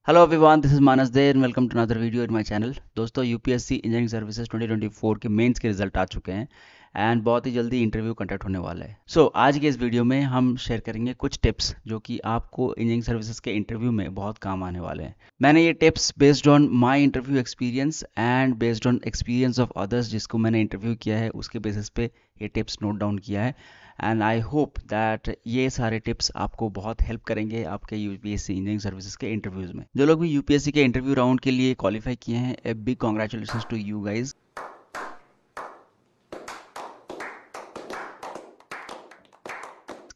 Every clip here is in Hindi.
Hello everyone, this is Manas there and welcome to another video in my channel. दोस्तों, यूपीएससी इंजीनियरिंग सर्विसेज 2024 के मेंस के रिजल्ट आ चुके हैं एंड बहुत ही जल्दी इंटरव्यू कंडक्ट होने वाला है। आज के इस वीडियो में हम शेयर करेंगे कुछ टिप्स जो कि आपको इंजीनियरिंग सर्विसेज के इंटरव्यू में बहुत काम आने वाले हैं। मैंने ये tips based on my interview experience and based on experience of others जिसको मैंने इंटरव्यू किया है, उसके बेसिस पे ये टिप्स नोट डाउन किया है। एंड आई होप दैट ये सारे टिप्स आपको बहुत हेल्प करेंगे आपके यूपीएससी इंजीनियरिंग सर्विसेज के इंटरव्यूज में। जो लोग भी यूपीएससी के इंटरव्यू राउंड के लिए क्वालिफाई किए हैं, a big congratulations to you guys,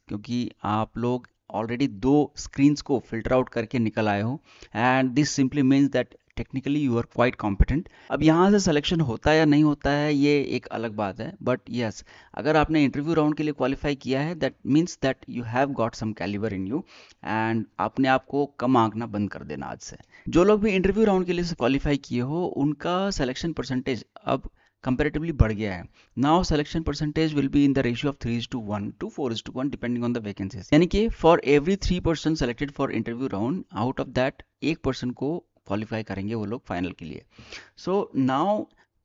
क्योंकि आप लोग ऑलरेडी 2 स्क्रीन्स को फिल्टर आउट करके निकल आए हो and this simply means that technically you are quite competent. अब यहाँ से सिलेक्शन होता है या नहीं होता है ये एक अलग बात है, बट यस, अगर आपने इंटरव्यू राउंड के लिए क्वालिफाई किया है that means that you have got some calibre in you and अपने आप को कम आंकना बंद कर देना आज से। जो लोग भी इंटरव्यू राउंड के लिए क्वालिफाई किए हो उनका सिलेक्शन परसेंटेज अब comparatively बढ़ गया है। Now selection percentage will be in the ratio of 3:1 to 4:1 depending on the vacancies। यानी कि for every 3% selected for interview round, out of that 1% को qualify करेंगे वो लोग final के लिए। So now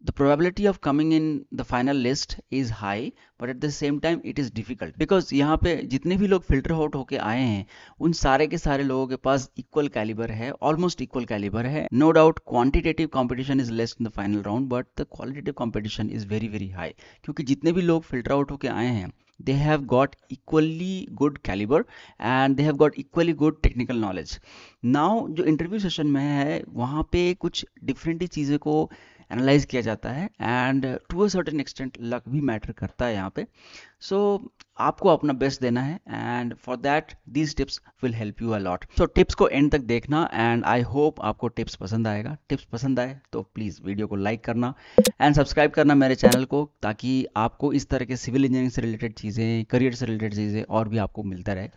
the probability of coming in the final list is high, but at the same time it is difficult because यहाँ पे जितने भी लोग filter out होके आए हैं उन सारे के सारे लोगों के पास equal caliber है, almost equal caliber है। No doubt quantitative competition is less in the final round, but the qualitative competition is very very high क्योंकि जितने भी लोग filter out होके आए हैं they have got equally good caliber and they have got equally good technical knowledge। now जो interview session में है वहाँ पे कुछ different ही चीज़ें को एनालाइज किया जाता है and to a certain extent luck भी मैटर करता है यहाँ पे। सो आपको अपना बेस्ट देना है and for that these tips will help you a lot. So tips को एंड तक देखना एंड आई होप आपको टिप्स पसंद आएगा। टिप्स पसंद आए तो प्लीज़ वीडियो को लाइक करना एंड सब्सक्राइब करना मेरे चैनल को, ताकि आपको इस तरह के सिविल इंजीनियरिंग से रिलेटेड चीज़ें, करियर से रिलेटेड चीज़ें और भी आपको मिलता रहे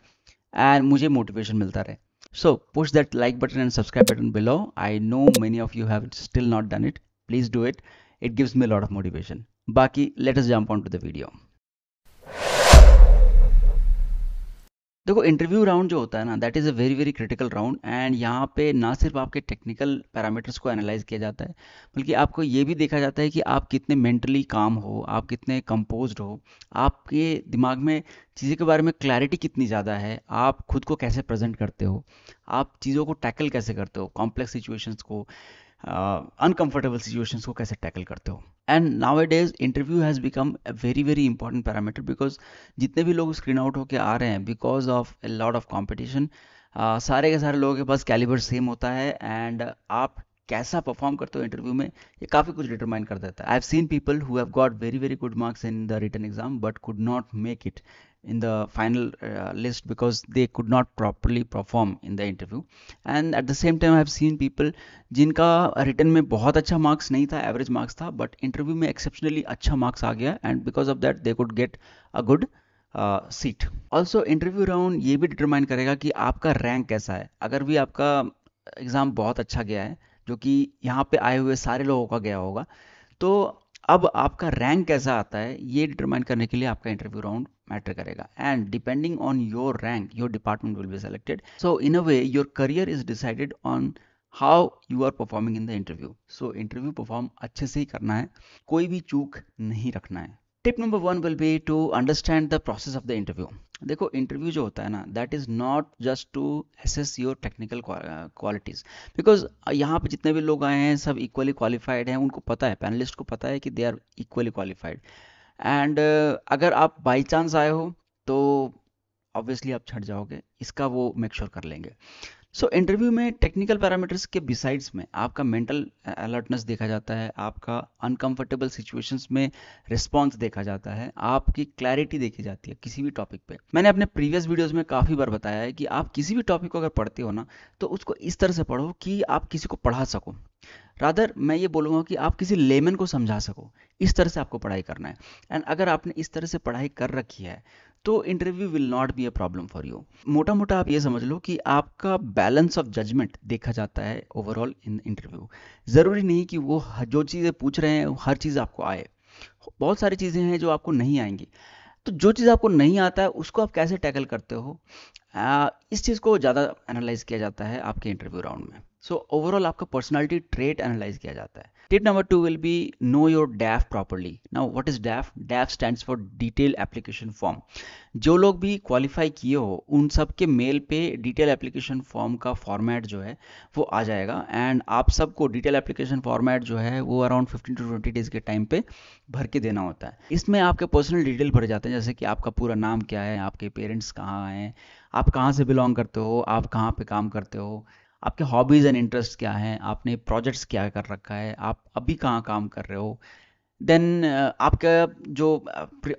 एंड मुझे मोटिवेशन मिलता रहे। So push that like button and subscribe button below. I know many of you have still not done it. Please do it. It gives me a lot of motivation. Baki, let us jump on to the video. देखो, इंटरव्यू राउंड जो होता है ना, that is a very very critical round and यहाँ पे ना सिर्फ आपके टेक्निकल पैरामीटर्स को एनालाइज किया जाता है, बल्कि आपको ये भी देखा जाता है कि आप कितने मेंटली काम हो, आप कितने कंपोज्ड हो, आपके दिमाग में चीज़ों के बारे में क्लैरिटी कितनी ज़्यादा है, आप खुद को कैसे प्रेजेंट करते हो, आप चीज़ों को टैकल कैसे करते हो, कॉम्प्लेक्स सिचुएशंस को, अनकंफर्टेबल सिचुएशंस को कैसे टैकल करते हो। And now A days interview has become a very very important parameter because जितने भी लोग स्क्रीन आउट होकर आ रहे हैं because of a lot of competition, सारे के सारे लोगों के पास कैलिबर सेम होता है एंड आप कैसा परफॉर्म करते हो इंटरव्यू में ये काफ़ी कुछ डिटरमाइन कर देता है। I have seen people who have got very very good marks in the written exam but could not make it in the final list because they could not properly perform in the interview। and at the same time I have seen people जिनका रिटन में बहुत अच्छा मार्क्स नहीं था, एवरेज मार्क्स था, बट इंटरव्यू में एक्सेप्शनली अच्छा मार्क्स आ गया and because of that they could get a good seat. Also interview round ये भी डिटरमाइन करेगा कि आपका रैंक कैसा है। अगर भी आपका एग्ज़ाम बहुत अच्छा गया है, जो कि यहाँ पे आए हुए सारे लोगों का गया होगा, तो अब आपका रैंक कैसा आता है ये डिटरमाइन करने के लिए आपका इंटरव्यू राउंड मैटर करेगा and depending on your rank your department will be selected. So in a way your career is decided on how you are performing in the interview. So interview perform अच्छे से ही करना है, कोई भी चूक नहीं रखना है। Tip number 1 will be to understand the process of the interview. देखो, इंटरव्यू जो होता है ना, that is not just to assess your technical qualities because यहाँ पे जितने भी लोग आए हैं सब इक्वली क्वालिफाइड हैं, उनको पता है, पैनलिस्ट को पता है कि they are equally qualified and अगर आप बाई चांस आए हो तो ऑब्वियसली आप छट जाओगे, इसका वो मेक श्योर कर लेंगे। सो इंटरव्यू में टेक्निकल पैरामीटर्स के बिसाइड्स में आपका मेंटल अलर्टनेस देखा जाता है, आपका अनकंफर्टेबल सिचुएशंस में रिस्पॉन्स देखा जाता है, आपकी क्लैरिटी देखी जाती है किसी भी टॉपिक पे। मैंने अपने प्रीवियस वीडियोस में काफ़ी बार बताया है कि आप किसी भी टॉपिक को अगर पढ़ते हो ना, तो उसको इस तरह से पढ़ो कि आप किसी को पढ़ा सको। रादर मैं ये बोलूँगा कि आप किसी लेमन को समझा सको, इस तरह से आपको पढ़ाई करना है। एंड अगर आपने इस तरह से पढ़ाई कर रखी है तो interview will not be a problem for you. मोटा मोटा आप ये समझ लो कि आपका बैलेंस ऑफ जजमेंट देखा जाता है ओवरऑल इन इंटरव्यू। ज़रूरी नहीं कि वो जो चीज़ें पूछ रहे हैं हर चीज़ आपको आए, बहुत सारी चीज़ें हैं जो आपको नहीं आएंगी। तो जो चीज़ आपको नहीं आता है उसको आप कैसे टैकल करते हो, इस चीज़ को ज़्यादा एनालाइज किया जाता है आपके इंटरव्यू राउंड में। सो ओवरऑल आपका पर्सनालिटी ट्रेट एनालाइज किया जाता है। Tip number 2 will be know your डैफ properly. Now what is डैफ? डैफ stands for detail application form. जो लोग भी क्वालिफाई किए हो उन सब के मेल पे डिटेल एप्लीकेशन फॉर्म का फॉर्मेट जो है वो आ जाएगा, एंड आप सबको डिटेल एप्लीकेशन फॉर्मेट जो है वो अराउंड 15 to 20 डेज के टाइम पे भर के देना होता है। इसमें आपके पर्सनल डिटेल भरे जाते हैं, जैसे कि आपका पूरा नाम क्या है, आपके पेरेंट्स कहाँ हैं, आप कहाँ से बिलोंग करते हो, आप कहाँ पे काम करते हो, आपके हॉबीज़ एंड इंटरेस्ट क्या हैं, आपने प्रोजेक्ट्स क्या कर रखा है, आप अभी कहाँ काम कर रहे हो। देन आपका जो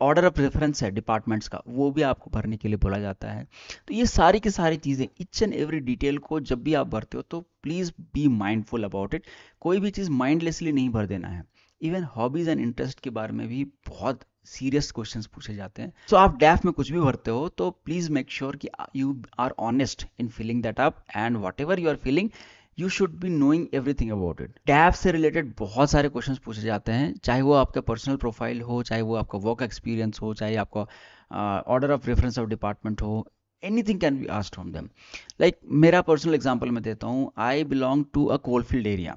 ऑर्डर ऑफ प्रेफरेंस है डिपार्टमेंट्स का वो भी आपको भरने के लिए बोला जाता है। तो ये सारी की सारी चीज़ें, ईच एंड एवरी डिटेल को जब भी आप भरते हो तो please be mindful about it. कोई भी चीज़ माइंडलेसली नहीं भर देना है। इवन हॉबीज़ एंड इंटरेस्ट के बारे में भी बहुत सीरियस क्वेश्चंस पूछे जाते हैं। सो आप डैफ में कुछ भी भरते हो तो प्लीज़ मेक श्योर कि you are honest in filling that up, and whatever you are feeling you should be knowing everything about it. टैब से रिलेटेड बहुत सारे क्वेश्चंस पूछे जाते हैं, चाहे वो आपका पर्सनल प्रोफाइल हो, चाहे वो आपका वर्क एक्सपीरियंस हो, चाहे आपका order of reference of department हो। Anything can be asked from them. Like मेरा पर्सनल एग्जांपल मैं देता हूँ। I belong to a coalfield area,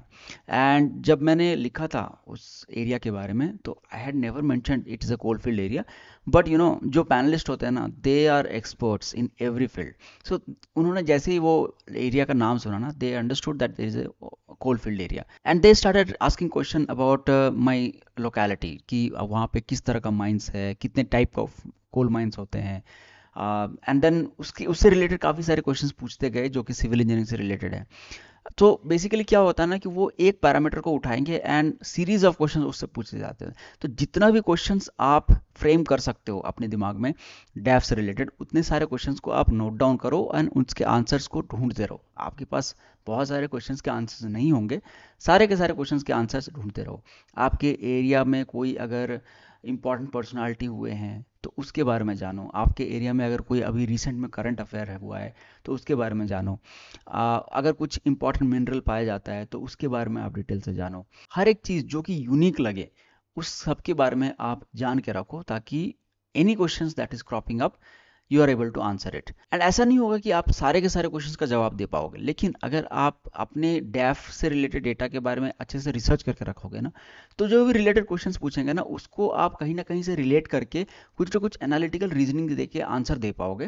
and जब मैंने लिखा था उस एरिया के बारे में तो I had never mentioned it is a coalfield area, but you know जो पैनलिस्ट होते हैं ना, they are experts in every field. So उन्होंने जैसे ही वो एरिया का नाम सुना ना, they understood that there is a coal field area, and they started asking question about my locality, कि वहाँ पे किस तरह का माइंस है, कितने टाइप ऑफ कोल माइंस होते हैं, एंड देन उससे रिलेटेड काफ़ी सारे क्वेश्चंस पूछते गए जो कि सिविल इंजीनियरिंग से रिलेटेड है। तो बेसिकली क्या होता है ना कि वो एक पैरामीटर को उठाएंगे एंड सीरीज ऑफ क्वेश्चंस उससे पूछे जाते हैं। तो जितना भी क्वेश्चंस आप फ्रेम कर सकते हो अपने दिमाग में डैफ से रिलेटेड, उतने सारे क्वेश्चंस को आप नोट डाउन करो एंड उसके आंसर्स को ढूंढते रहो। आपके पास बहुत सारे क्वेश्चंस के आंसर्स नहीं होंगे, सारे के सारे क्वेश्चंस के आंसर्स ढूंढते रहो। आपके एरिया में कोई अगर इंपॉर्टेंट पर्सनालिटी हुए हैं तो उसके बारे में जानो। आपके एरिया में अगर कोई अभी रिसेंट में करंट अफेयर है हुआ है तो उसके बारे में जानो। अगर कुछ इंपॉर्टेंट मिनरल पाया जाता है तो उसके बारे में आप डिटेल से जानो। हर एक चीज़ जो कि यूनिक लगे उस सब के बारे में आप जान के रखो, ताकि any questions that is cropping up you are able to answer it. And ऐसा नहीं होगा कि आप सारे के सारे क्वेश्चंस का जवाब दे पाओगे, लेकिन अगर आप अपने डैफ से रिलेटेड डेटा के बारे में अच्छे से रिसर्च करके रखोगे ना, तो जो भी रिलेटेड क्वेश्चंस पूछेंगे ना उसको आप कहीं ना कहीं से रिलेट करके कुछ ना कुछ एनालिटिकल रीजनिंग दे के आंसर दे पाओगे।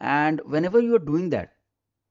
And whenever you are doing that,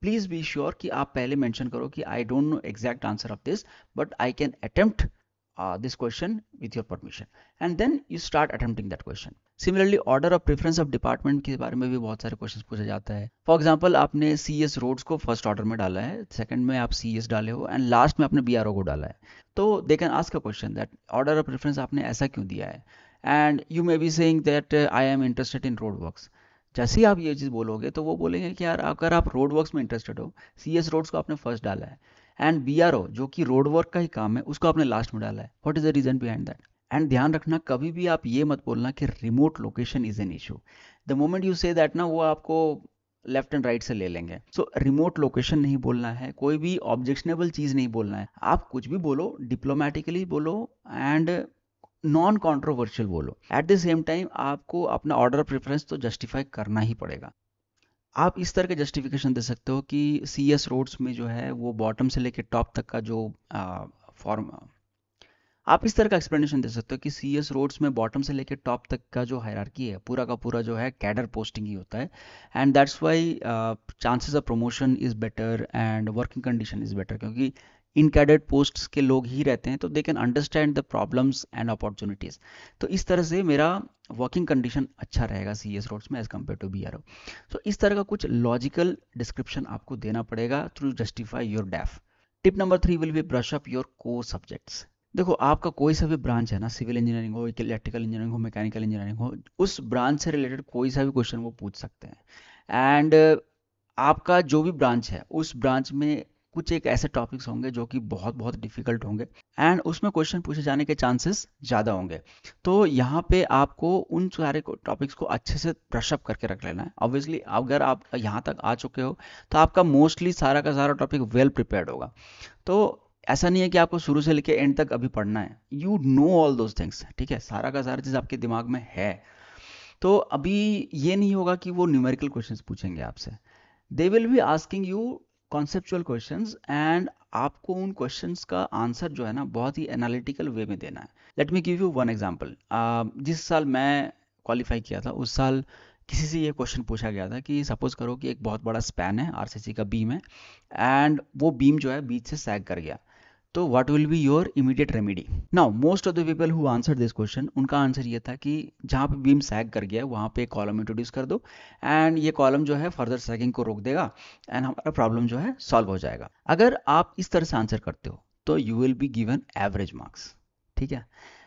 please be sure कि आप पहले मेंशन करो कि I don't know exact answer of this, but I can attempt this question with your permission, and then you start attempting that question. Similarly order of preference of department के बारे में भी बहुत सारे क्वेश्चन पूछा जाता है। फॉर एग्जाम्पल आपने सी एस रोड्स को फर्स्ट ऑर्डर में डाला है, सेकंड में आप सी एस डाले हो, एंड लास्ट में आपने बी आर ओ को डाला है। तो they can ask a question that order of preference आपने ऐसा क्यों दिया है, and you may be saying that I am interested in road works. जैसे ही आप ये चीज़ बोलोगे तो वो बोलेंगे कि यार अगर आप रोड वर्क्स में इंटरेस्टेड हो, सी एस रोड्स को आपने फर्स्ट डाला है, एंड बी आर ओ जो कि रोड वर्क का ही काम है उसको आपने लास्ट में डाला है, what is the reason behind that. And ध्यान रखना कभी भी आप ये मत बोलना कि remote location is an issue. The moment you say that ना, वो आपको लेफ्ट एंड राइट से ले लेंगे। सो रिमोट लोकेशन नहीं बोलना है, कोई भी ऑब्जेक्शनेबल चीज़ नहीं बोलना है। आप कुछ भी बोलो, डिप्लोमेटिकली बोलो एंड नॉन कॉन्ट्रोवर्शियल बोलो। एट द सेम टाइम आपको अपना ऑर्डर ऑफ प्रेफरेंस तो जस्टिफाई करना ही पड़ेगा। आप इस तरह के जस्टिफिकेशन दे सकते हो कि सी एस रोड्स में जो है वो बॉटम से लेकर टॉप तक का जो फॉर्म, आप इस तरह का एक्सप्लेनेशन दे सकते हो कि सी एस रोड्स में बॉटम से लेकर टॉप तक का जो हायरार्की है पूरा का पूरा जो है कैडर पोस्टिंग ही होता है, and that's why chances of promotion is better and working condition is better, क्योंकि इन कैडेड पोस्ट्स के लोग ही रहते हैं तो they can understand the problems and opportunities. तो इस तरह से मेरा वर्किंग कंडीशन अच्छा रहेगा सी एस रोड्स में as compare to B R O. So इस तरह का कुछ लॉजिकल डिस्क्रिप्शन आपको देना पड़ेगा to justify your DAF. Tip number 3 will be brush up your core subjects. देखो आपका कोई सा भी ब्रांच है ना, सिविल इंजीनियरिंग हो, इलेक्ट्रिकल इंजीनियरिंग हो, मैकेनिकल इंजीनियरिंग हो, उस ब्रांच से रिलेटेड कोई सा भी क्वेश्चन वो पूछ सकते हैं। एंड आपका जो भी ब्रांच है उस ब्रांच में कुछ एक ऐसे टॉपिक्स होंगे जो कि बहुत बहुत डिफिकल्ट होंगे एंड उसमें क्वेश्चन पूछे जाने के चांसेस ज़्यादा होंगे। तो यहाँ पे आपको उन सारे टॉपिक्स को अच्छे से ब्रशअप करके रख लेना है। ऑब्वियसली अगर आप यहाँ तक आ चुके हो तो आपका मोस्टली सारा का सारा टॉपिक वेल प्रिपेयर्ड होगा। तो ऐसा नहीं है कि आपको शुरू से लेके एंड तक अभी पढ़ना है, you know all those things, ठीक है, सारा का सारा चीज़ आपके दिमाग में है। तो अभी ये नहीं होगा कि वो न्यूमेरिकल क्वेश्चंस पूछेंगे आपसे, they will be asking you conceptual questions, and आपको उन क्वेश्चंस का आंसर जो है ना बहुत ही एनालिटिकल वे में देना है। Let me give you one example. जिस साल मैं क्वालिफाई किया था उस साल किसी से ये क्वेश्चन पूछा गया था कि सपोज करो कि एक बहुत बड़ा स्पैन है, आरसीसी का बीम है, एंड वो बीम जो है बीच से सैग कर गया, तो what will be your immediate remedy. Now most of the people who answer this question, उनका आंसर ये था कि जहाँ पे बीम सैग कर गया है वहाँ पे एक कॉलम इंट्रोड्यूस कर दो, एंड ये कॉलम जो है फर्दर सैगिंग को रोक देगा, एंड हमारा प्रॉब्लम जो है सॉल्व हो जाएगा। अगर आप इस तरह से आंसर करते हो तो you will be given average marks. ठीक है,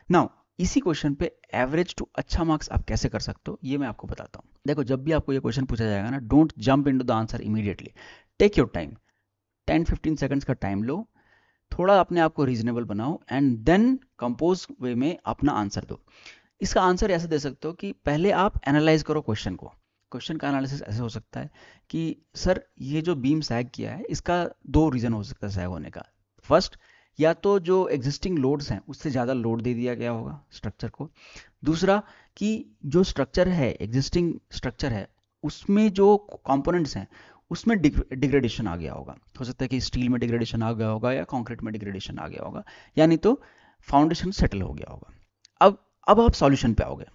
नाउ इसी क्वेश्चन पे एवरेज टू अच्छा मार्क्स आप कैसे कर सकते हो ये मैं आपको बताता हूँ। देखो, जब भी आपको ये क्वेश्चन पूछा जाएगा ना, don't jump into the answer immediately, take your time, 10-15 seconds का टाइम लो, थोड़ा अपने आप को रीजनेबल बनाओ, एंड देन कंपोज वे में अपना आंसर दो। इसका आंसर ऐसे दे सकते हो कि पहले आप एनालाइज करो क्वेश्चन को। क्वेश्चन का एनालिसिस ऐसे हो सकता है कि सर ये जो बीम सैग किया है इसका दो रीजन हो सकता है सैग होने का। फर्स्ट, या तो जो एग्जिस्टिंग लोड्स हैं उससे ज़्यादा लोड दे दिया गया होगा स्ट्रक्चर को। दूसरा, कि जो स्ट्रक्चर है, एग्जिस्टिंग स्ट्रक्चर है, उसमें जो कंपोनेंट्स हैं उसमें डिग्रेडेशन आ गया होगा। हो सकता है कि स्टील में डिग्रेडेशन आ गया होगा या कंक्रीट में डिग्रेडेशन आ गया होगा, या नहीं तो फाउंडेशन सेटल हो गया होगा। अब आप सॉल्यूशन पे आओगे।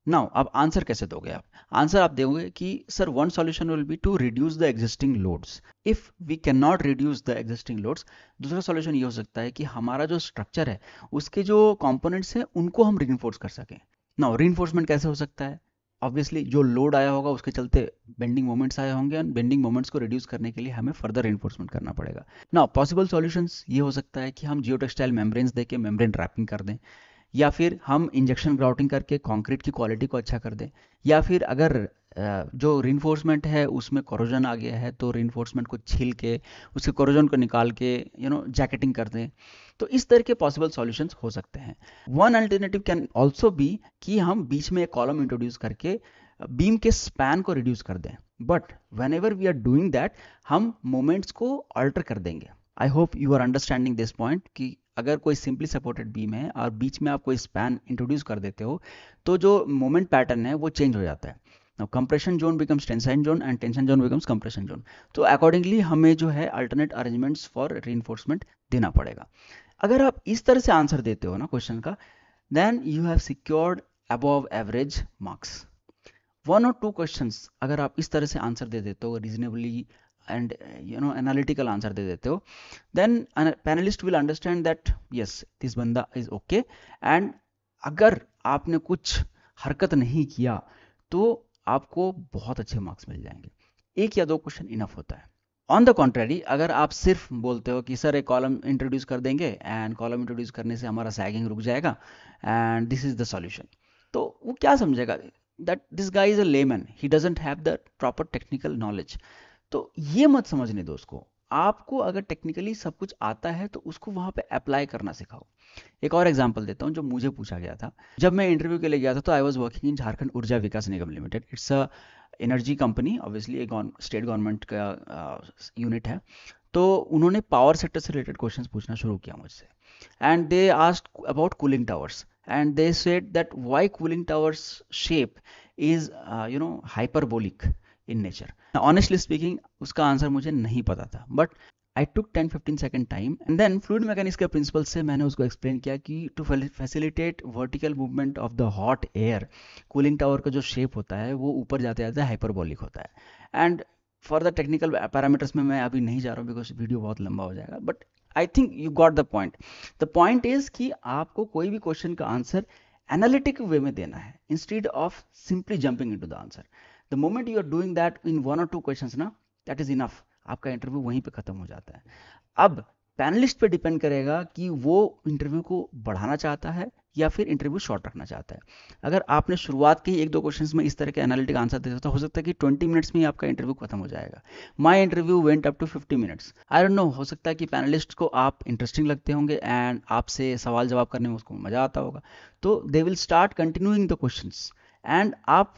नाउ अब आंसर कैसे दोगे आप? आंसर आप दोगे कि sir one solution will be to reduce the existing loads. If we can not reduce the existing loads, दूसरा सॉल्यूशन ये हो सकता है कि हमारा जो स्ट्रक्चर है उसके जो कंपोनेंट्स हैं उनको हम रीइंफोर्स कर सकें। नाउ रीइंफोर्समेंट कैसे हो सकता है? ऑब्वियसली जो लोड आया होगा उसके चलते बेंडिंग मोमेंट्स आए होंगे, एंड बेंडिंग मोमेंट्स को रिड्यूस करने के लिए हमें फर्दर रिइंफोर्समेंट करना पड़ेगा। नाउ पॉसिबल सॉल्यूशंस ये हो सकता है कि हम जियोटेक्सटाइल मेम्ब्रेन्स देके मेम्ब्रेन रैपिंग कर दें, या फिर हम इंजेक्शन ग्राउटिंग करके कंक्रीट की क्वालिटी को अच्छा कर दें, या फिर अगर जो रीइंफोर्समेंट है उसमें कोरोजन आ गया है तो रीइंफोर्समेंट को छील के उसके कोरोजन को निकाल के जैकेटिंग कर दें। तो इस तरह के पॉसिबल सॉल्यूशंस हो सकते हैं। One alternative can also be कि हम बीच में एक कॉलम इंट्रोड्यूस करके बीम के स्पैन को रिड्यूस कर दें, but whenever we are doing that हम मोमेंट्स को अल्टर कर देंगे। I hope you are understanding this point कि अगर कोई सिंपली सपोर्टेड बीम है और बीच में आप कोई स्पैन इंट्रोड्यूस कर देते हो तो जो मोमेंट पैटर्न है वो चेंज हो जाता है। Now compression zone becomes tensile zone and tension zone becomes compression zone. तो अकॉर्डिंगली हमें जो है अल्टरनेट अरेंजमेंट्स फॉर रीइंफोर्समेंट देना पड़ेगा। अगर आप इस तरह से आंसर देते हो ना क्वेश्चन का, then you have secured above average marks. One और टू क्वेश्चंस अगर आप इस तरह से आंसर दे देते हो रीजनेबली एंड एनालिटिकल आंसर दे देते हो, then panellist will understand that yes this बंदा इज ओके। एंड अगर आपने कुछ हरकत नहीं किया तो आपको बहुत अच्छे मार्क्स मिल जाएंगे। एक या दो क्वेश्चन इनफ होता है। ऑन द कॉन्ट्रेरी, अगर आप सिर्फ बोलते हो कि सर एक कॉलम इंट्रोड्यूस कर देंगे एंड कॉलम इंट्रोड्यूस करने से हमारा सैगिंग रुक जाएगा and this is the solution, तो वो क्या समझेगा that this guy is a layman, he doesn't have the proper technical knowledge। तो ये मत समझने दो उसको। आपको अगर टेक्निकली सब कुछ आता है तो उसको वहां पे अप्लाई करना सिखाओ। एक और एग्जांपल देता हूँ जो मुझे पूछा गया था जब मैं इंटरव्यू के लिए गया था। तो I was working in Jharkhand Urja Vikas Nigam limited. It's a energy company, obviously एक स्टेट गवर्नमेंट का यूनिट है। तो उन्होंने पावर सेक्टर से रिलेटेड क्वेश्चंस पूछना शुरू किया मुझसे, and they asked about cooling towers, and they said that why cooling towers shape is hyperbolic in nature. Now, honestly speaking उसका आंसर मुझे नहीं पता था, but I took 10-15 second time and then fluid mechanics के प्रिंसिपल से मैंने उसको एक्सप्लेन किया कि to facilitate vertical movement of the hot air, cooling tower का जो शेप होता है वो ऊपर जाते जाते हाइपरबोलिक होता है। And for the technical parameters में मैं अभी नहीं जा रहा हूँ बिकॉज वीडियो बहुत लंबा हो जाएगा, but I think you got the point. The point is कि आपको कोई भी क्वेश्चन का आंसर एनालिटिक वे में देना है instead of simply jumping into the answer. The moment you are doing that in one और टू क्वेश्चंस ना, दैट इज इनफ, आपका इंटरव्यू वहीं पे खत्म हो जाता है। अब पैनलिस्ट पे डिपेंड करेगा कि वो इंटरव्यू को बढ़ाना चाहता है या फिर इंटरव्यू शॉर्ट रखना चाहता है। अगर आपने शुरुआत के ही एक दो क्वेश्चंस में इस तरह के एनालिटिक आंसर देते तो हो सकता है कि 20 मिनट्स में ही आपका इंटरव्यू खत्म हो जाएगा। My interview went up to 50 minutes. I don't know, हो सकता है कि पैनलिस्ट को आप इंटरेस्टिंग लगते होंगे एंड आपसे सवाल जवाब करने में उसको मजा आता होगा, तो they will start continuing the questions. And आप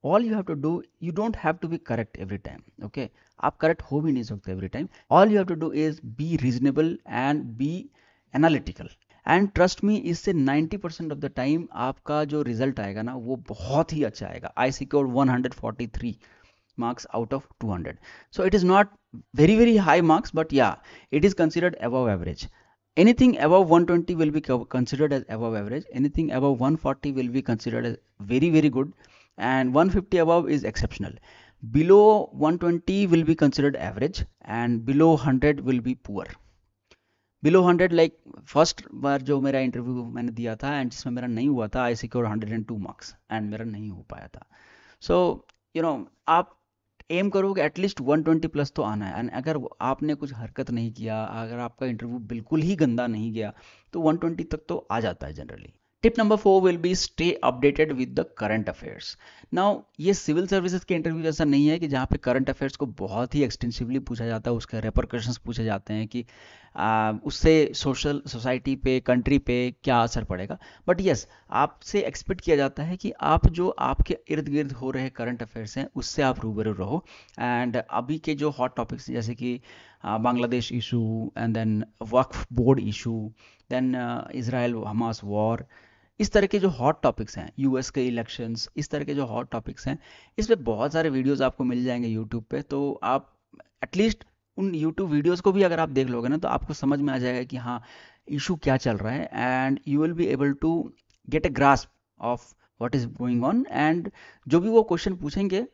all you have to do, you don't have to be correct every time, okay? आप करेक्ट हो भी नहीं सकते every time. All you have to do is be reasonable and be analytical, and trust me, इससे 90% ऑफ द टाइम आपका जो रिजल्ट आएगा ना वो बहुत ही अच्छा आएगा। आई secured 143 marks out of 200। So it is not very very high marks, but yeah, it is considered above average. Anything above 120 will be considered as above average. Anything above 140 will be considered as very very good, and 150 above is exceptional. Below 120 will be considered average, and below 100 will be poor. Below 100, like first बार जो मेरा इंटरव्यू मैंने दिया था एंड जिसमें मेरा नहीं हुआ था, आई सिक्योर 102 मार्क्स एंड मेरा नहीं हो पाया था. सो यू नो, आप एम करो कि एटलीस्ट 120 प्लस तो आना है. एंड अगर आपने कुछ हरकत नहीं किया, अगर आपका इंटरव्यू बिल्कुल ही गंदा नहीं गया, तो 120 तक तो आ जाता है generally. Tip number 4 will be stay updated with the current affairs. Now ये सिविल सर्विसेज के इंटरव्यू जैसा नहीं है कि जहाँ पे करंट अफेयर्स को बहुत ही एक्सटेंसिवली पूछा जाता है, उसके रेपरकशंस पूछे जाते हैं कि उससे सोशल सोसाइटी पे, कंट्री पे क्या असर पड़ेगा. बट यस, आपसे एक्सपेक्ट किया जाता है कि आप जो आपके इर्द गिर्द हो रहे करंट अफेयर्स हैं उससे आप रूबरू रहो. एंड अभी के जो हॉट टॉपिक्स जैसे कि Bangladesh issue, and then Waqf board issue, then Israel Hamas war, इस तरह के जो हॉट टॉपिक्स हैं, यूएस के इलेक्शंस, इस तरह के जो हॉट टॉपिक्स हैं, इस पे बहुत सारे वीडियोस आपको मिल जाएंगे यूट्यूब पे. तो आप एटलीस्ट उन यूट्यूब वीडियोस को भी अगर आप देख लोगे ना, तो आपको समझ में आ जाएगा कि हाँ, इशू क्या चल रहा है, and you will be able to get a grasp of what is going on. And जो भी वो क्वेश्चन पूछेंगे,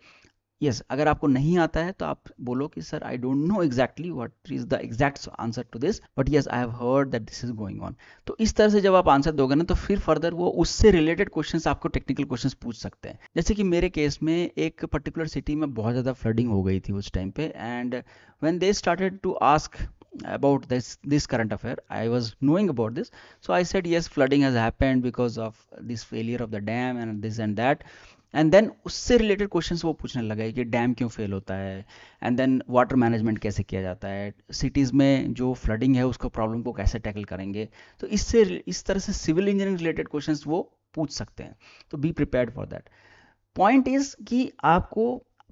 यस, अगर आपको नहीं आता है तो आप बोलो कि sir I don't know exactly what is the exact answer to this, but yes I have heard that this is going on. तो इस तरह से जब आप आंसर दोगे ना, तो फिर फर्दर वो उससे रिलेटेड क्वेश्चंस आपको टेक्निकल क्वेश्चंस पूछ सकते हैं. जैसे कि मेरे केस में एक पर्टिकुलर सिटी में बहुत ज़्यादा फ्लडिंग हो गई थी उस टाइम पे, and when they started to ask about this current affair, I was knowing about this, so I said yes, flooding has happened because of this failure of the dam and this and that. And then उससे रिलेटेड क्वेश्चंस वो पूछने लगा है कि डैम क्यों फेल होता है, एंड देन वाटर मैनेजमेंट कैसे किया जाता है, सिटीज़ में जो फ्लडिंग है उसको प्रॉब्लम को कैसे टैकल करेंगे. तो इससे इस तरह से सिविल इंजीनियरिंग रिलेटेड क्वेश्चंस वो पूछ सकते हैं. तो be prepared for that. Point is कि आपको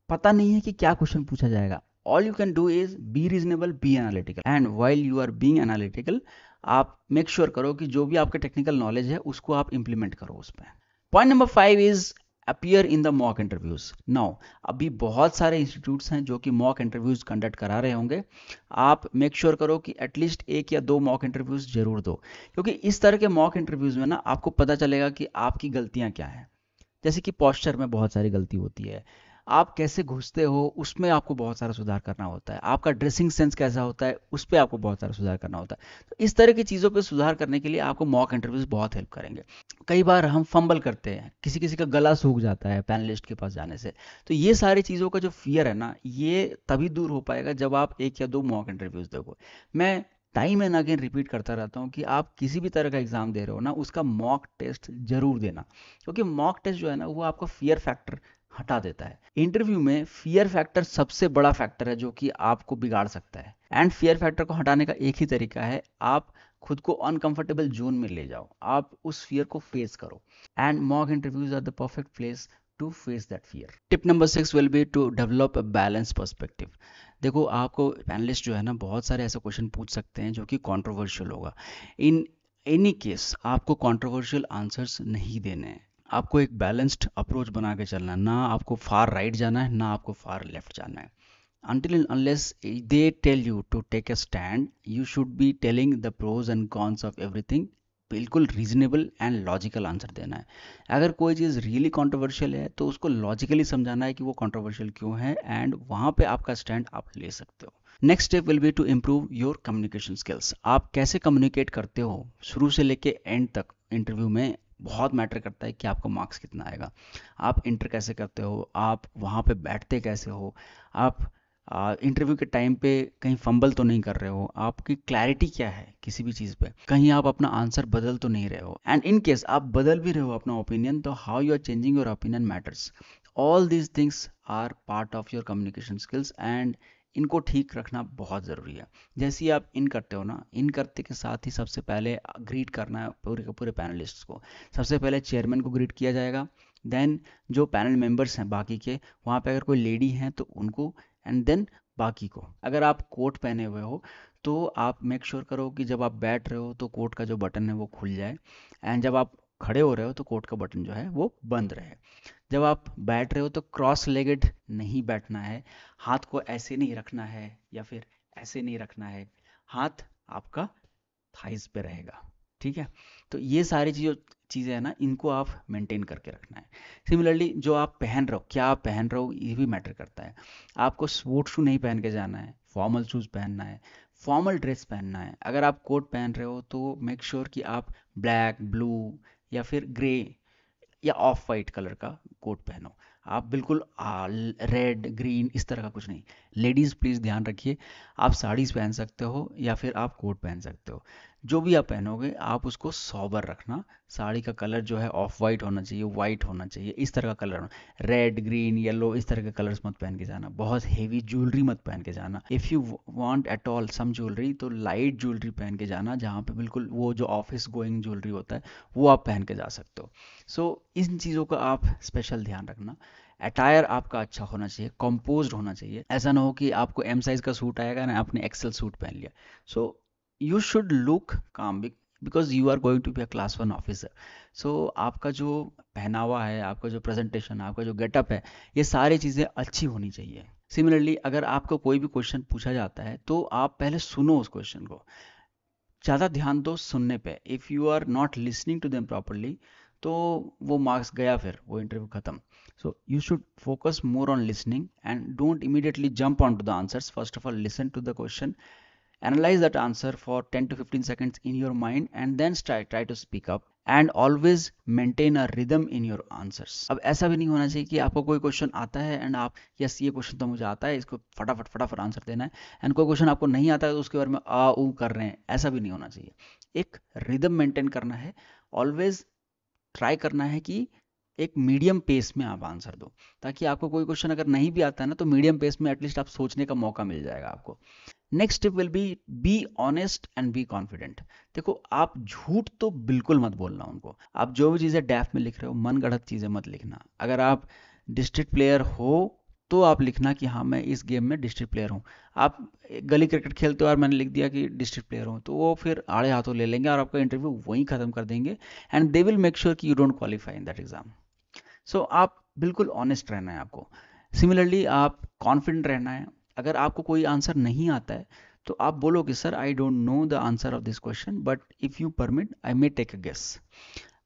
पता नहीं है कि क्या क्वेश्चन पूछा जाएगा. All you can do is be reasonable, be analytical, and while you are being analytical, आप मेक श्योर करो कि जो भी आपके टेक्निकल नॉलेज है उसको आप इंप्लीमेंट करो उस पर. Point number 5 is appear in the mock interviews. Now अभी बहुत सारे इंस्टीट्यूट्स हैं जो कि मॉक इंटरव्यूज कंडक्ट करा रहे होंगे. आप मेक श्योर करो कि एटलीस्ट 1 या 2 मॉक इंटरव्यूज जरूर दो, क्योंकि इस तरह के मॉक इंटरव्यूज में ना आपको पता चलेगा कि आपकी गलतियां क्या हैं. जैसे कि पोस्चर में बहुत सारी गलती होती है, आप कैसे घुसते हो उसमें आपको बहुत सारा सुधार करना होता है, आपका ड्रेसिंग सेंस कैसा होता है उस पर आपको बहुत सारा सुधार करना होता है. तो इस तरह की चीज़ों पे सुधार करने के लिए आपको मॉक इंटरव्यूज बहुत हेल्प करेंगे. कई बार हम फंबल करते हैं, किसी किसी का गला सूख जाता है पैनलिस्ट के पास जाने से. तो ये सारी चीज़ों का जो फियर है ना, ये तभी दूर हो पाएगा जब आप 1 या 2 मॉक इंटरव्यूज देखो. मैं टाइम एंड अगेन रिपीट करता रहता हूँ कि आप किसी भी तरह का एग्जाम दे रहे हो ना, उसका मॉक टेस्ट जरूर देना, क्योंकि मॉक टेस्ट जो है ना, वो आपका फियर फैक्टर हटा देता है. इंटरव्यू में फियर फैक्टर सबसे बड़ा फैक्टर है जो कि आपको बिगाड़ सकता है. एंड फियर फैक्टर को हटाने का एक ही तरीका है, आप खुद को अनकंफर्टेबल जोन में ले जाओ, आप उस फियर को फेस करो. And mock interviews are the perfect place to face that fear. Tip number 6 will be to develop a balance perspective. देखो, आपको पैनलिस्ट जो है ना, बहुत सारे ऐसे क्वेश्चन पूछ सकते हैं जो कि कंट्रोवर्शियल होगा. इन एनी केस आपको कंट्रोवर्शियल आंसर्स नहीं देने हैं. आपको एक बैलेंस्ड अप्रोच बना के चलना है, ना आपको फार राइट जाना है ना आपको फार लेफ्ट जाना है. until and unless they tell you to take a stand, you should be telling the pros and cons of everything. बिल्कुल रीजनेबल एंड लॉजिकल आंसर देना है. अगर कोई चीज़ रियली कंट्रोवर्शियल है तो उसको लॉजिकली समझाना है कि वो कंट्रोवर्शियल क्यों है, एंड वहाँ पे आपका स्टैंड आप ले सकते हो. Next step will be to improve your communication skills. आप कैसे कम्युनिकेट करते हो शुरू से लेके एंड तक इंटरव्यू में बहुत मैटर करता है कि आपका मार्क्स कितना आएगा. आप इंटर कैसे करते हो, आप वहाँ पे बैठते कैसे हो, आप इंटरव्यू के टाइम पे कहीं फंबल तो नहीं कर रहे हो, आपकी क्लैरिटी क्या है किसी भी चीज़ पे, कहीं आप अपना आंसर बदल तो नहीं रहे हो, एंड इन केस आप बदल भी रहे हो अपना ओपिनियन, तो how you are changing your opinion matters. All these things are part of your communication skills, and इनको ठीक रखना बहुत ज़रूरी है. जैसे ही आप इन करते हो ना, इन करते के साथ ही सबसे पहले ग्रीट करना है पूरे के पूरे पैनलिस्ट्स को. सबसे पहले चेयरमैन को ग्रीट किया जाएगा, देन जो पैनल मेंबर्स हैं बाकी के, वहाँ पे अगर कोई लेडी हैं तो उनको, एंड देन बाकी को. अगर आप कोट पहने हुए हो तो आप मेक श्योर करो कि जब आप बैठ रहे हो तो कोट का जो बटन है वो खुल जाए, एंड जब आप खड़े हो रहे हो तो कोट का बटन जो है वो बंद रहे. जब आप बैठ रहे हो तो क्रॉस लेगेड नहीं बैठना है, हाथ को ऐसे नहीं रखना है या फिर ऐसे नहीं रखना है, हाथ आपका थाइस पे रहेगा। ठीक है, तो ये सारी चीज़ें हैं ना, इनको आप मेंटेन करके रखना है। सिमिलरली जो आप पहन रहे हो, क्या आप पहन रहे हो, ये भी मैटर करता है। आपको स्पोर्ट शू नहीं पहन के जाना है, फॉर्मल शूज़ पहनना है, फॉर्मल ड्रेस पहनना है। अगर आप कोट पहन रहे हो तो मेक श्योर कि आप ब्लैक, ब्लू या फिर ग्रे या ऑफ वाइट कलर का कोट पहनो। आप बिल्कुल रेड ग्रीन इस तरह का कुछ नहीं। लेडीज़ प्लीज़ ध्यान रखिए, आप साड़ीज़ पहन सकते हो या फिर आप कोट पहन सकते हो, जो भी आप पहनोगे आप उसको सोबर रखना। साड़ी का कलर जो है ऑफ वाइट होना चाहिए, वाइट होना चाहिए, इस तरह का कलर होना। रेड ग्रीन येलो इस तरह के कलर्स मत पहन के जाना, बहुत हेवी ज्वेलरी मत पहन के जाना। If you want at all some jewellery तो लाइट ज्वेलरी पहन के जाना, जहाँ पे बिल्कुल वो जो ऑफिस गोइंग ज्वेलरी होता है वो आप पहन के जा सकते हो। सो इन चीज़ों का आप स्पेशल ध्यान रखना। अटायर आपका अच्छा होना चाहिए, कंपोज्ड होना चाहिए। ऐसा ना हो कि आपको एम साइज का सूट आएगा ना, आपने एक्सेल सूट पहन लिया। So you should look calm, because you are going to be a class 1 officer. So आपका जो पहनावा है, आपका जो प्रेजेंटेशन, आपका जो गेटअप है, ये सारी चीज़ें अच्छी होनी चाहिए। सिमिलरली अगर आपको कोई भी क्वेश्चन पूछा जाता है तो आप पहले सुनो उस क्वेश्चन को, ज़्यादा ध्यान दो सुनने पे। If you are not listening to them properly तो वो मार्क्स गया, फिर वो इंटरव्यू खत्म। So you should focus more on listening and don't immediately jump on to the answers. First of all listen to the question, analyze that answer for 10 to 15 seconds in your mind and then try to speak up and always maintain a rhythm in your answers। अब ऐसा भी नहीं होना चाहिए कि आपको कोई क्वेश्चन आता है एंड आप यस ये क्वेश्चन तो मुझे आता है, इसको फटाफट फटाफट आंसर देना है, एंड कोई क्वेश्चन आपको नहीं आता है तो उसके बारे में आ ऊ कर रहे हैं, ऐसा भी नहीं होना चाहिए। एक रिदम मेंटेन करना है, ऑलवेज ट्राई करना है कि एक मीडियम पेस में आप आंसर दो, ताकि आपको कोई क्वेश्चन अगर नहीं भी आता है ना तो मीडियम पेस में एटलीस्ट आप सोचने का मौका मिल जाएगा आपको। Next tip will be honest and be confident. देखो आप झूठ तो बिल्कुल मत बोलना उनको। आप जो भी चीज़ें डैफ में लिख रहे हो, मन गढ़ंत चीज़ें मत लिखना। अगर आप डिस्ट्रिक्ट प्लेयर हो तो आप लिखना कि हाँ मैं इस गेम में डिस्ट्रिक्ट प्लेयर हूँ। आप गली क्रिकेट खेलते हो और मैंने लिख दिया कि डिस्ट्रिक्ट प्लेयर हूँ, तो वो फिर आड़े हाथों ले लेंगे और आपका इंटरव्यू वहीं ख़त्म कर देंगे, and they will make sure कि you don't qualify in that exam. So आप बिल्कुल ऑनेस्ट रहना है आपको। सिमिलरली आप कॉन्फिडेंट रहना है। अगर आपको कोई आंसर नहीं आता है तो आप बोलो कि sir I don't know the answer of this question but if you permit I may take a guess.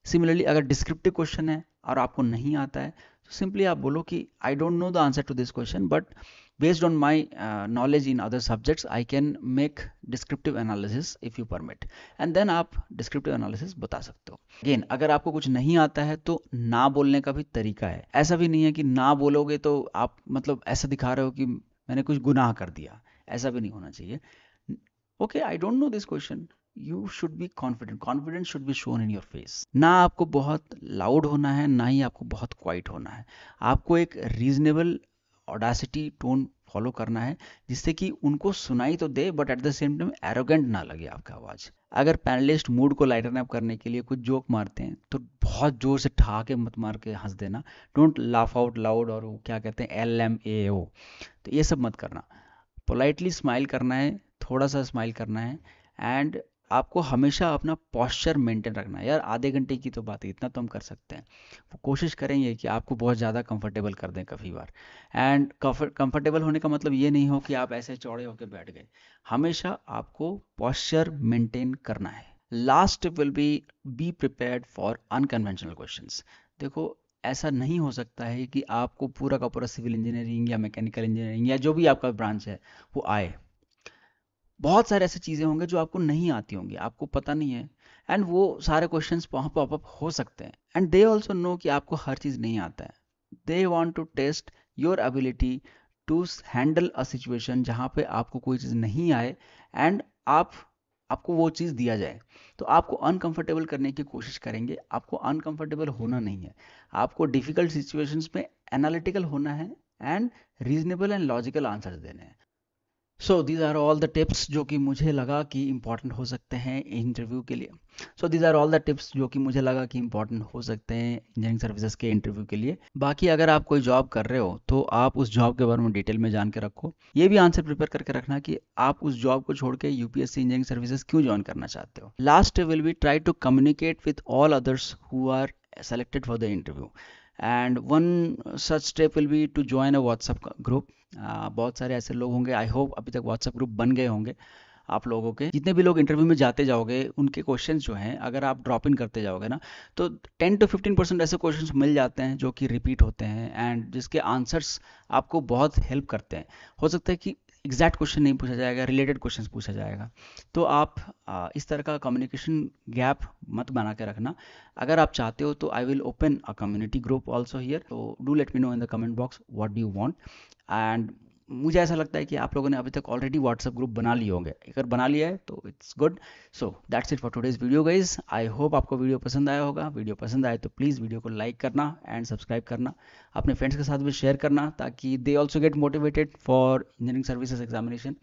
Similarly अगर डिस्क्रिप्टिव क्वेश्चन है और आपको नहीं आता है तो सिंपली आप बोलो कि I don't know the answer to this question but based on my knowledge in other subjects I can make descriptive analysis if you permit, and then आप डिस्क्रिप्टिव एनालिसिस बता सकते हो। अगेन अगर आपको कुछ नहीं आता है तो ना बोलने का भी तरीका है। ऐसा भी नहीं है कि ना बोलोगे तो आप मतलब ऐसा दिखा रहे हो कि मैंने कुछ गुनाह कर दिया, ऐसा भी नहीं होना चाहिए। Okay I don't no this question, you should be confident, confidence should be shown in your face. ना आपको बहुत लाउड होना है, ना ही आपको बहुत क्वाइट होना है। आपको एक रीजनेबल ऑडासिटी टोन फॉलो करना है, जिससे कि उनको सुनाई तो दे but at the same time arrogant ना लगे आपका आवाज़। अगर पैनलिस्ट मूड को लाइटन अप करने के लिए कुछ जोक मारते हैं तो बहुत जोर से ठहाके मत मार के हंस देना। डोंट लाफ आउट लाउड, और वो क्या कहते हैं LMAO, तो ये सब मत करना। पोलाइटली स्माइल करना है, थोड़ा सा स्माइल करना है, एंड आपको हमेशा अपना पॉस्चर मेंटेन रखना है। यार आधे घंटे की तो बात है, इतना तो हम कर सकते हैं। वो कोशिश करेंगे कि आपको बहुत ज़्यादा कंफर्टेबल कर दें काफ़ी बार। एंड कंफर्टेबल होने का मतलब ये नहीं हो कि आप ऐसे चौड़े होकर बैठ गए, हमेशा आपको पॉस्चर मेंटेन करना है। Last tip will be prepared for unconventional questions. देखो ऐसा नहीं हो सकता है कि आपको पूरा का पूरा सिविल इंजीनियरिंग या मैकेनिकल इंजीनियरिंग या जो भी आपका ब्रांच है वो आए। बहुत सारे ऐसे चीज़ें होंगे जो आपको नहीं आती होंगी, आपको पता नहीं है, एंड वो सारे क्वेश्चंस वहाँ पॉपअप हो सकते हैं, एंड दे ऑल्सो नो कि आपको हर चीज़ नहीं आता है। They want to test your ability to handle a situation जहाँ पे आपको कोई चीज़ नहीं आए, एंड आपको वो चीज़ दिया जाए तो आपको अनकंफर्टेबल करने की कोशिश करेंगे। आपको अनकंफर्टेबल होना नहीं है, आपको डिफिकल्ट सिचुएशंस में एनालिटिकल होना है and reasonable and logical answers देने हैं। So these are all the tips जो कि मुझे लगा कि इंपॉर्टेंट हो सकते हैं इंटरव्यू के लिए। So these are all the tips जो कि मुझे लगा कि इंपॉर्टेंट हो सकते हैं इंजीनियरिंग सर्विसेज के इंटरव्यू के लिए। बाकी अगर आप कोई जॉब कर रहे हो तो आप उस जॉब के बारे में डिटेल में जान के रखो। ये भी आंसर प्रिपेयर करके रखना कि आप उस जॉब को छोड़ के यूपीएससी इंजीनियरिंग सर्विसेज क्यों ज्वाइन करना चाहते हो। Last will be try to communicate with all others who are selected for the interview. And one such step will be to join a WhatsApp group. बहुत सारे ऐसे लोग होंगे, आई होप अभी तक व्हाट्सएप ग्रुप बन गए होंगे आप लोगों के। जितने भी लोग इंटरव्यू में जाते जाओगे उनके क्वेश्चंस जो हैं अगर आप ड्रॉप इन करते जाओगे ना, तो 10 to 15% ऐसे क्वेश्चंस मिल जाते हैं जो कि रिपीट होते हैं एंड जिसके आंसर्स आपको बहुत हेल्प करते हैं। हो सकता है कि एग्जैक्ट क्वेश्चन नहीं पूछा जाएगा, रिलेटेड क्वेश्चन पूछा जाएगा। तो आप इस तरह का कम्युनिकेशन गैप मत बना के रखना। अगर आप चाहते हो तो I will open a community group also here, तो do let me know in the comment box what do you want. And मुझे ऐसा लगता है कि आप लोगों ने अभी तक ऑलरेडी व्हाट्सएप ग्रुप बना लिए होंगे, अगर बना लिया है तो it's good. So that's it for today's video guys. I hope आपको वीडियो पसंद आया होगा। वीडियो पसंद आए तो प्लीज़ वीडियो को लाइक करना एंड सब्सक्राइब करना, अपने फ्रेंड्स के साथ भी शेयर करना ताकि they also get motivated for engineering services examination.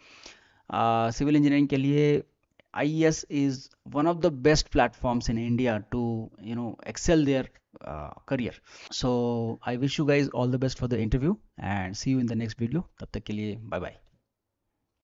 Civil engineering के लिए IES is one of the best platforms in India to excel their career. So I wish you guys all the best for the interview and see you in the next video. तब तक के लिए bye bye.